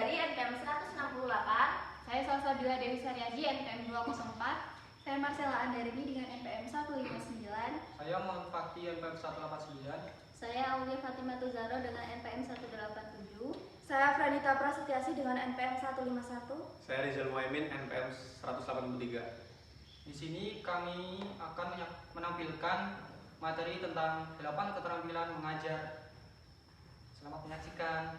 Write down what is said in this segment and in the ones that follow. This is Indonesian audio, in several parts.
dari NPM 168. Saya Salsabila Dewi Saryaji NPM 204. Saya Marcella Andarini dengan NPM 159. Saya Muhammad Fakti NPM 189. Saya Aulia Fatimah Tuzaro dengan NPM 187. Saya Pranita Prasetyasi dengan NPM 151. Saya Rizal Muhaimin NPM 183. Di sini kami akan menampilkan materi tentang 8 keterampilan mengajar. Selamat menyaksikan.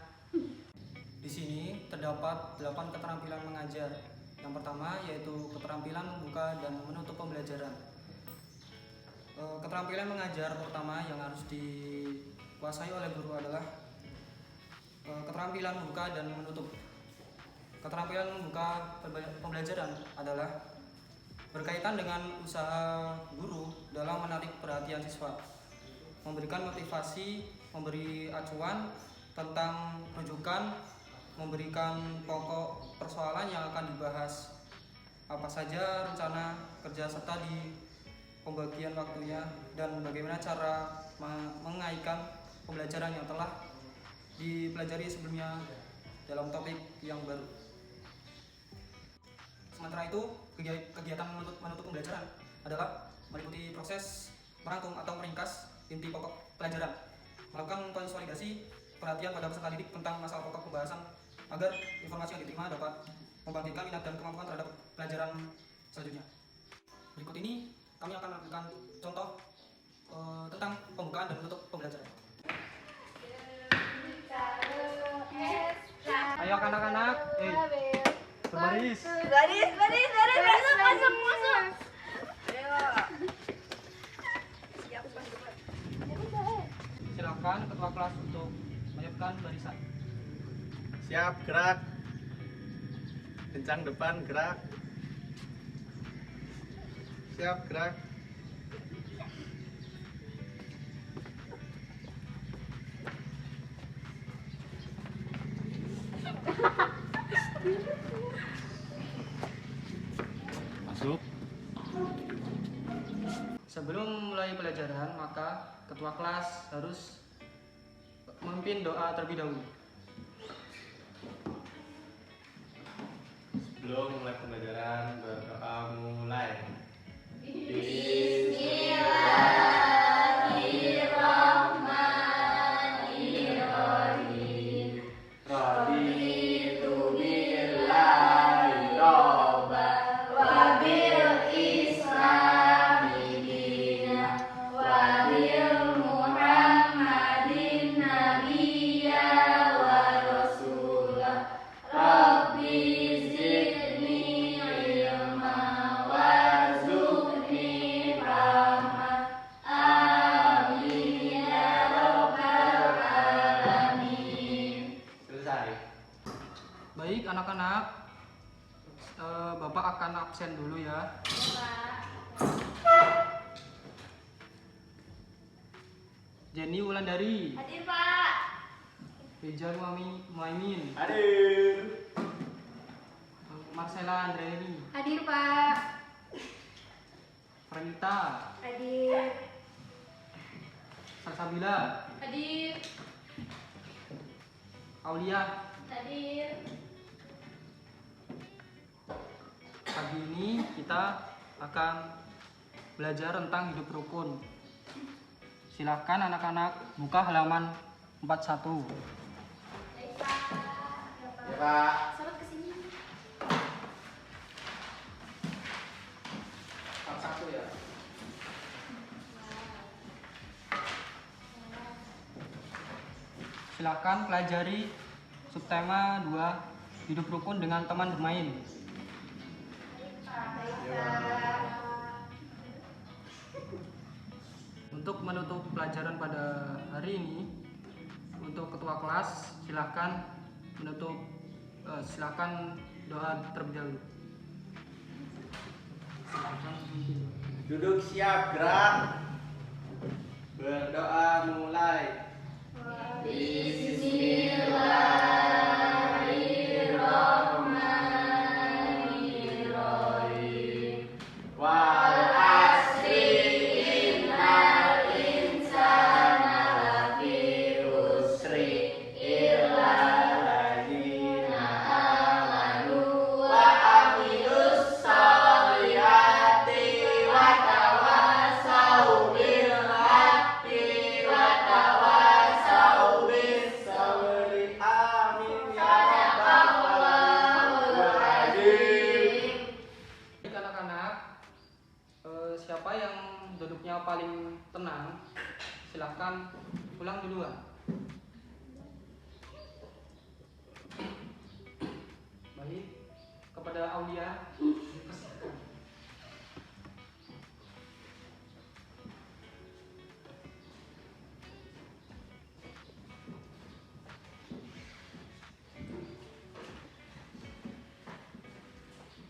Di sini terdapat 8 keterampilan mengajar. Yang pertama yaitu keterampilan membuka dan menutup pembelajaran. Keterampilan mengajar pertama yang harus dikuasai oleh guru adalah keterampilan membuka dan menutup. Keterampilan membuka pembelajaran adalah berkaitan dengan usaha guru dalam menarik perhatian siswa, memberikan motivasi, memberi acuan tentang rujukan, memberikan pokok persoalan yang akan dibahas, apa saja rencana kerja serta di pembagian waktunya, dan bagaimana cara mengaitkan pembelajaran yang telah dipelajari sebelumnya dalam topik yang baru. Sementara itu, kegiatan menutup pembelajaran adalah meliputi proses merangkum atau meringkas inti pokok pelajaran, melakukan konsolidasi perhatian pada peserta didik tentang masalah pokok pembahasan agar informasi yang diterima dapat membangkitkan minat dan kemampuan terhadap pelajaran selanjutnya. Berikut ini kami akan memberikan contoh tentang pembukaan dan menutup pembelajaran. Ayo anak-anak, berbaris. Baris, masuk. Ayo. Siap, Silakan ketua kelas untuk menyiapkan barisan. Siap, gerak. Kencang depan, gerak. Siap, gerak. Masuk. Sebelum mulai pelajaran, maka ketua kelas harus memimpin doa terlebih dahulu. Sebelum mulai pembelajaran, berdoa mulai. Bismillahirrahmanirrahim. Raditu billahi robba wa bil islami dina wa bil muhammadin nabiyya wa rasulah. Rabbi zidni ilma warzuqni rahmah. Amin ya rabbal alamin. Selesai. Baik anak-anak, Bapak akan absen dulu ya. Jenny Wulandari, Hadir, Pak. Rizal Muhaimin, Hadir. Marcella Andarini, Hadir, Pak. Pranita, Hadir. Salsabila, Hadir. Aulia. Hadir. Pagi ini kita akan belajar tentang hidup rukun. Silakan anak-anak buka halaman 41. Ya, Pak. Sahabat kesini. Satu ya. Silakan pelajari subtema 2, hidup rukun dengan teman bermain. Untuk menutup pelajaran pada hari ini, untuk ketua kelas silakan silakan doa terlebih dahulu. Duduk siap, gerak. Berdoa mulai. Bismillahirrahmanirrahim. Wal asri innal insana lafi usri illa alladzina siapa yang duduknya paling tenang, silahkan pulang duluan. Baik, kepada Aulia dipersilakan.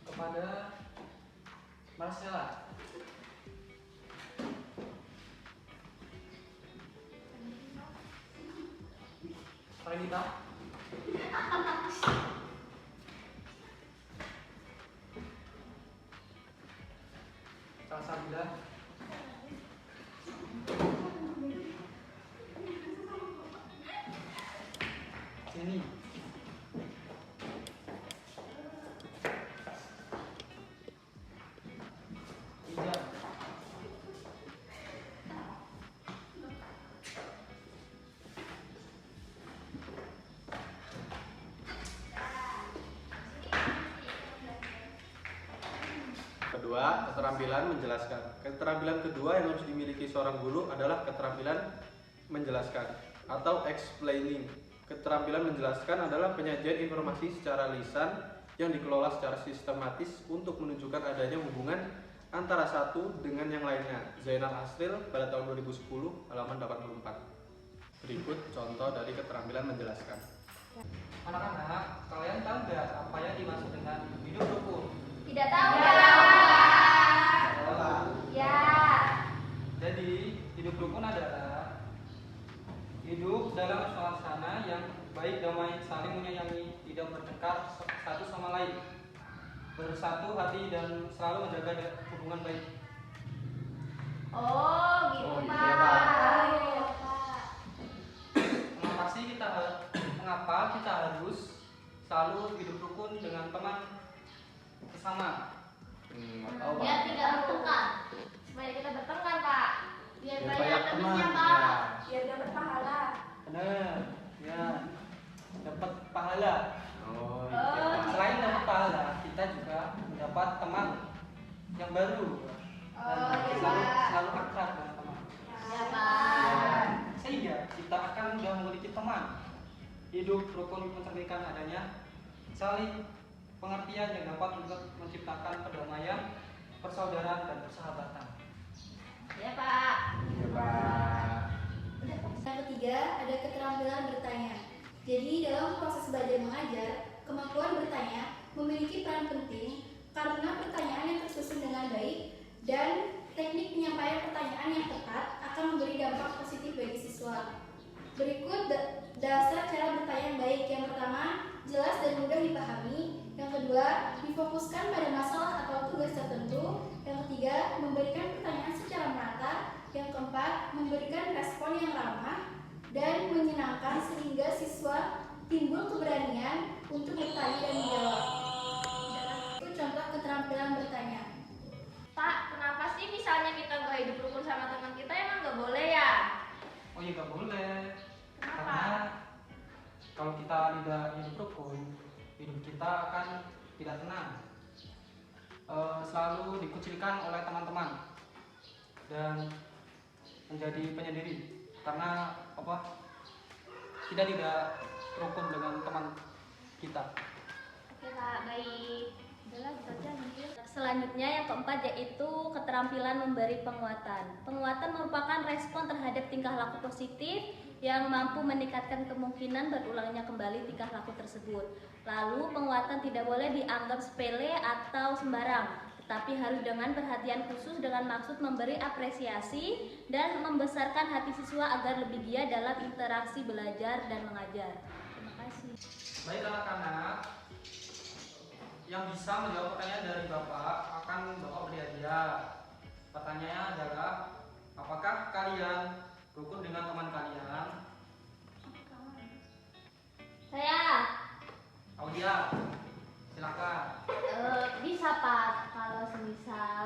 Kepada Marcella. Renita. Salsabila. Jenny. Ija. Kedua, keterampilan menjelaskan. Keterampilan kedua yang harus dimiliki seorang guru adalah keterampilan menjelaskan atau explaining. Keterampilan menjelaskan adalah penyajian informasi secara lisan yang dikelola secara sistematis untuk menunjukkan adanya hubungan antara satu dengan yang lainnya. Zainal Asril pada tahun 2010 halaman 84. Berikut contoh dari keterampilan menjelaskan. Anak-anak, kalian tahu nggak apa yang dimaksud dengan hidup rukun? Tidak tahu, Pak. Ya. Jadi, hidup rukun adalah hidup dalam suasana yang baik, damai, saling menyayangi, tidak bertengkar satu sama lain, bersatu hati dan selalu menjaga hubungan baik. Oh, gitu, Oh, gitu Pak. ya, Pak. Iya, Pak. Mengapa kita harus selalu hidup rukun dengan teman sesama? Nggak tahu, Pak. Biar tidak bertengkar. Supaya kita bertengkar, Pak. Biar Biar banyak banyak temannya, teman. Pak. Ya. Biar dapat pahala. Benar, ya, dapat pahala. Oh, Oh, iya, Pak. Selain dapat pahala, kita juga mendapat teman yang baru. Oh, Dan iya, selalu, Pak. selalu akrab dengan teman. Ya, Pak. Sehingga kita akan mudah memiliki teman. Hidup rukun mencerminkan adanya saling pengertian yang dapat untuk menciptakan perdamaian, persaudaraan dan persahabatan. Ya, Pak. Iya, Pak. Yang ketiga, ada keterampilan bertanya. Jadi, dalam proses belajar mengajar, kemampuan bertanya memiliki peran penting karena pertanyaan yang tersusun dengan baik dan teknik penyampaian pertanyaan yang tepat akan memberi dampak positif bagi siswa. Berikut dasar cara bertanya yang baik. Yang pertama, jelas dan mudah dipahami. Yang kedua, difokuskan pada masalah atau tugas tertentu. Yang ketiga, memberikan pertanyaan secara merata. Yang keempat, memberikan respon yang ramah dan menyenangkan sehingga siswa timbul keberanian untuk bertanya dan menjawab. Itu contoh keterampilan bertanya. Pak, kenapa sih misalnya kita nggak hidup rukun sama teman kita, emang nggak boleh ya? Oh iya, gak boleh. Kenapa? Karena kalau kita tidak hidup rukun, hidup kita akan tidak tenang. Selalu dikucilkan oleh teman-teman dan menjadi penyendiri. Karena apa? Kita tidak rukun dengan teman kita. Oke, Pak, baik. Udahlah, gitu aja nanti. Selanjutnya yang keempat yaitu keterampilan memberi penguatan. Penguatan merupakan respon terhadap tingkah laku positif yang mampu meningkatkan kemungkinan berulangnya kembali tingkah laku tersebut. Lalu penguatan tidak boleh dianggap sepele atau sembarang, tetapi harus dengan perhatian khusus dengan maksud memberi apresiasi dan membesarkan hati siswa agar lebih giat dalam interaksi belajar dan mengajar. Terima kasih. Baik anak-anak, yang bisa menjawab pertanyaan dari Bapak akan Bapak beri hadiah. Pertanyaannya adalah, apakah kalian rukun dengan teman kalian? Saya Aulia, silakan. bisa, Pak. Kalau semisal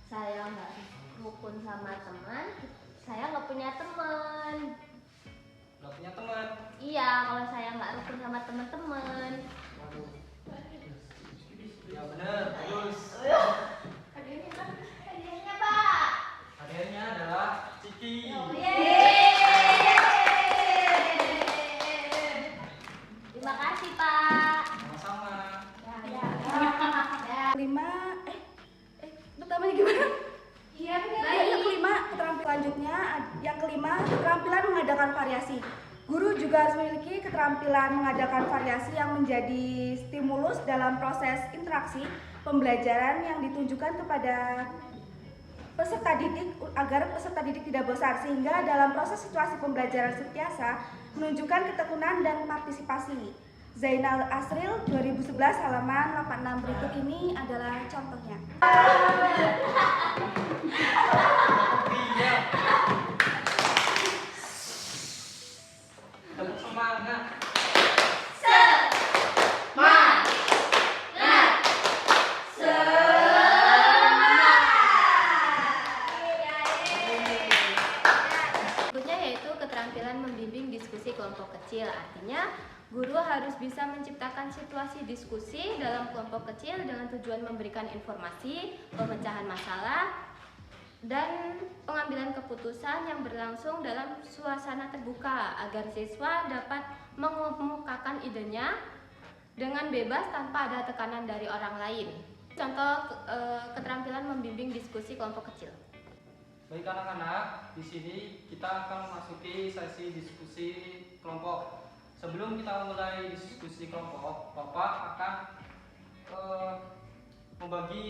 saya nggak rukun sama teman, saya nggak punya teman. Gak punya teman. Iya, kalau saya nggak rukun sama teman-teman. Waduh. Ya benar, terus. Hadiahnya, Pak. selanjutnya, yang kelima, keterampilan mengadakan variasi. Guru juga harus memiliki keterampilan mengadakan variasi yang menjadi stimulus dalam proses interaksi pembelajaran yang ditunjukkan kepada peserta didik agar peserta didik tidak bosan, sehingga dalam proses situasi pembelajaran sentiasa menunjukkan ketekunan dan partisipasi. Zainal Asril 2011 halaman 86 berikut ini adalah contohnya. Semangat. Berikutnya yaitu keterampilan membimbing diskusi kelompok kecil. Artinya, guru harus bisa menciptakan situasi diskusi dalam kelompok kecil dengan tujuan memberikan informasi, pemecahan masalah, dan pengambilan keputusan yang berlangsung dalam suasana terbuka agar siswa dapat mengemukakan idenya dengan bebas tanpa ada tekanan dari orang lain. Contoh keterampilan membimbing diskusi kelompok kecil. Baik anak-anak, di sini kita akan memasuki sesi diskusi kelompok. Sebelum kita mulai diskusi kelompok, Bapak akan membagi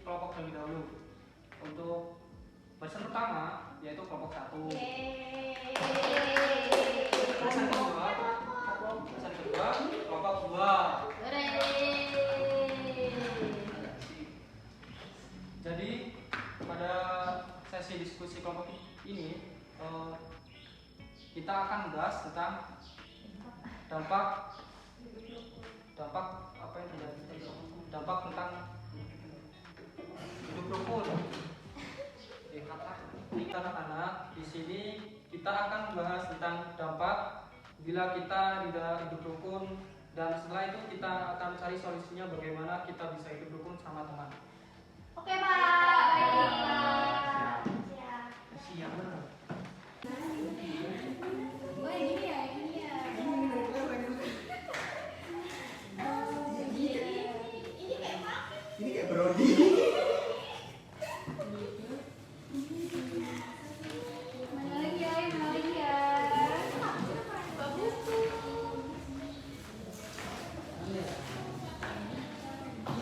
kelompok terlebih dahulu. Untuk bahasan pertama yaitu kelompok 1. Bahasan kedua kelompok 2. Jadi pada sesi diskusi kelompok ini kita akan membahas tentang dampak apa yang terjadi, dampak tentang hidup rukun. Anak-anak, di sini kita akan membahas tentang dampak bila kita tidak hidup rukun, dan setelah itu kita akan cari solusinya bagaimana kita bisa hidup rukun sama teman. Oke, Pak. Baik. Siap benar. Oh, ini ya, ini ya. Ini kayak apa? Ini kayak Brody. Mana lagi ya? Mana lagi ya? Bagus tuh.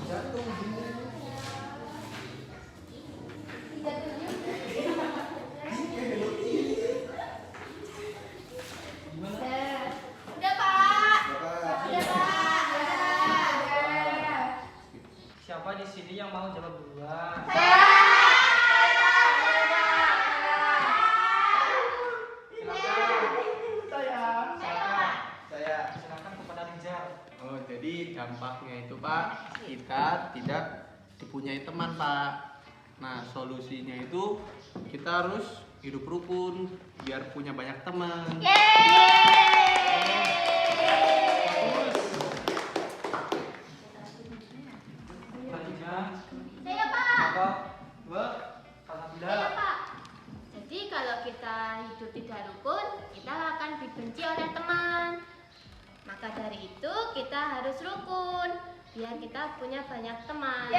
Jatuh. Udah, Pak. Bapak. Udah, Pak. Siapa di sini yang mau jawab duluan? Silakan kepada Rizal. Oh, jadi dampaknya itu Pak, kita tidak dipunyai teman Pak. Nah, solusinya itu kita harus hidup rukun biar punya banyak teman. Selanjutnya, Saya, Pak. Bapak, Mbak, Alhamdulillah. Iya, Pak. Jadi kalau kita hidup tidak rukun, kita akan dibenci oleh teman. Maka dari itu kita harus rukun biar kita punya banyak teman.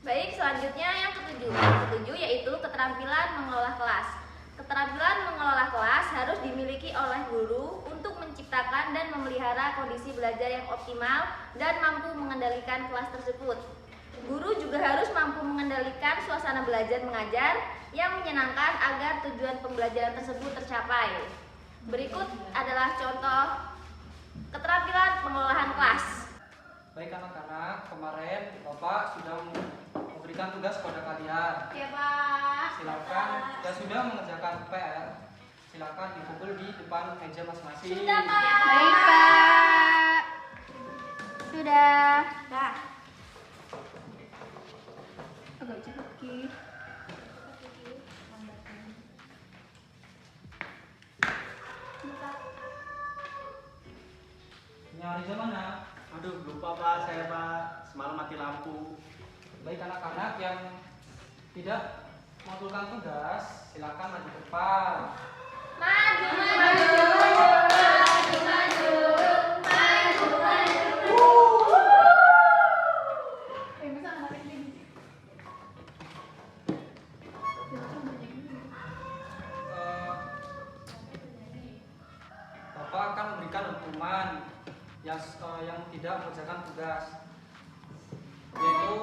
Baik, selanjutnya yang ketujuh. Yang ketujuh yaitu keterampilan mengelola kelas. Keterampilan mengelola kelas harus dimiliki oleh guru untuk menciptakan dan memelihara kondisi belajar yang optimal dan mampu mengendalikan kelas tersebut. Guru juga harus mampu mengendalikan suasana belajar mengajar yang menyenangkan agar tujuan pembelajaran tersebut tercapai. Berikut adalah contoh keterampilan pengelolaan kelas. Baik anak-anak, kemarin Bapak sudah memberikan tugas kepada kalian. Oke, Pak. Silakan, yang sudah mengerjakan PR, silakan dikumpul di depan meja masing-masing. Sudah, Pak. Baik, Pak. Sudah. Dah. Agak cepet, Ki. Rizal mana? Aduh, lupa Pak, saya Pak. Semalam mati lampu. Baik anak-anak yang tidak mengumpulkan tugas, silakan maju ke depan. Maju, maju, maju, maju, maju, maju. melaksanakan tugas, yaitu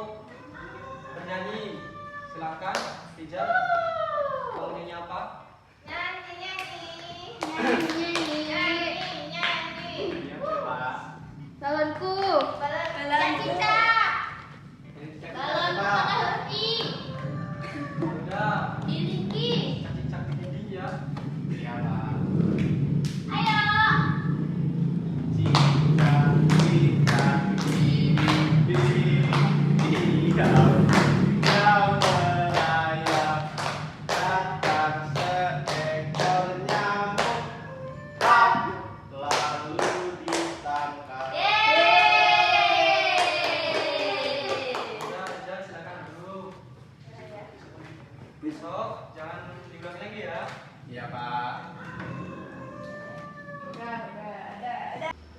bernyanyi. Silakan, Rijal. Mau nyanyi apa? Iya, Pak. Balonku. Balon Cicak, Pakai huruf I. udah. Iliki. Cicak tinggi ya. Iya, Pak. Ayo. Cicak, cicak, hijau, hijau merayap, datang seekor nyamuk, lalu ditangkap. Udah, Rijal, silakan dulu. Besok jangan diulangi lagi ya. Iya, Pak.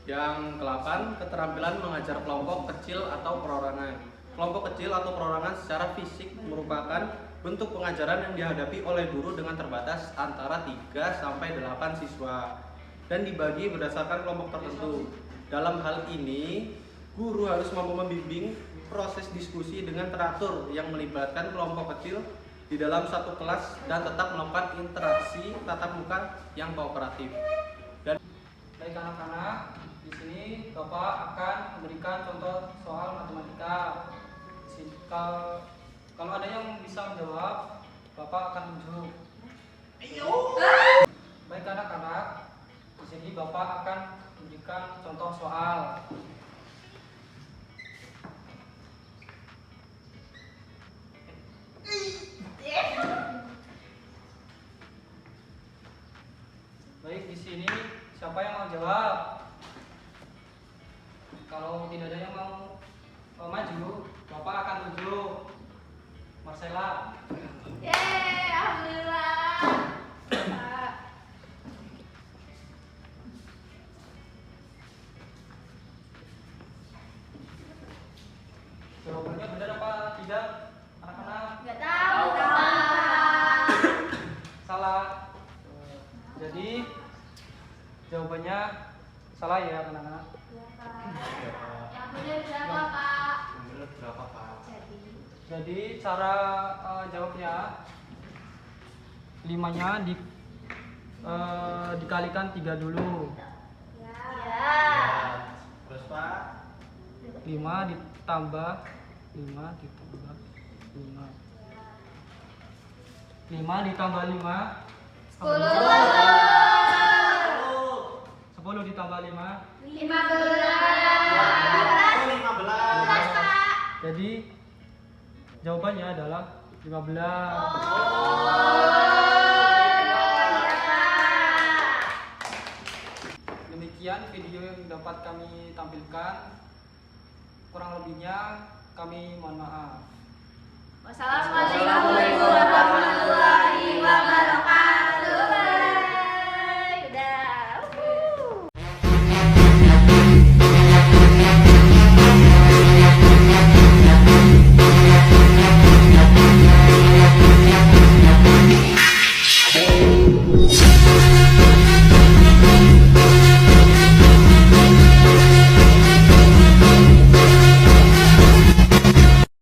Yang ke-8, keterampilan mengajar kelompok kecil atau perorangan. Kelompok kecil atau perorangan secara fisik merupakan bentuk pengajaran yang dihadapi oleh guru dengan terbatas antara 3 sampai 8 siswa dan dibagi berdasarkan kelompok tertentu. Dalam hal ini, guru harus mampu membimbing proses diskusi dengan teratur yang melibatkan kelompok kecil di dalam satu kelas dan tetap melakukan interaksi tatap muka yang kooperatif. Baik anak-anak, di sini Bapak akan memberikan contoh soal matematika. Kalau ada yang bisa menjawab, Bapak akan tunjuk. Baik anak-anak, di sini Bapak akan memberikan contoh soal. Baik, di sini siapa yang mau jawab? Kalau tidak ada yang mau maju, Bapak akan tunjuk. Marcella. Yeay, alhamdulillah. Jawabannya benar apa tidak, anak-anak? Nggak tahu. Salah. Jadi jawabannya salah ya, anak-anak. Yang benar berapa, Pak? Yang benar berapa, Pak? Jadi cara jawabnya 5-nya dikalikan 3 dulu. Ya. Terus, Pak? 5 ditambah 5 ditambah 5. 5 ditambah 5 10 ditambah 5. 15. Jadi jawabannya adalah 15. Demikian video yang dapat kami tampilkan. Kurang lebihnya kami mohon maaf. Wassalamualaikum warahmatullahi wabarakatuh.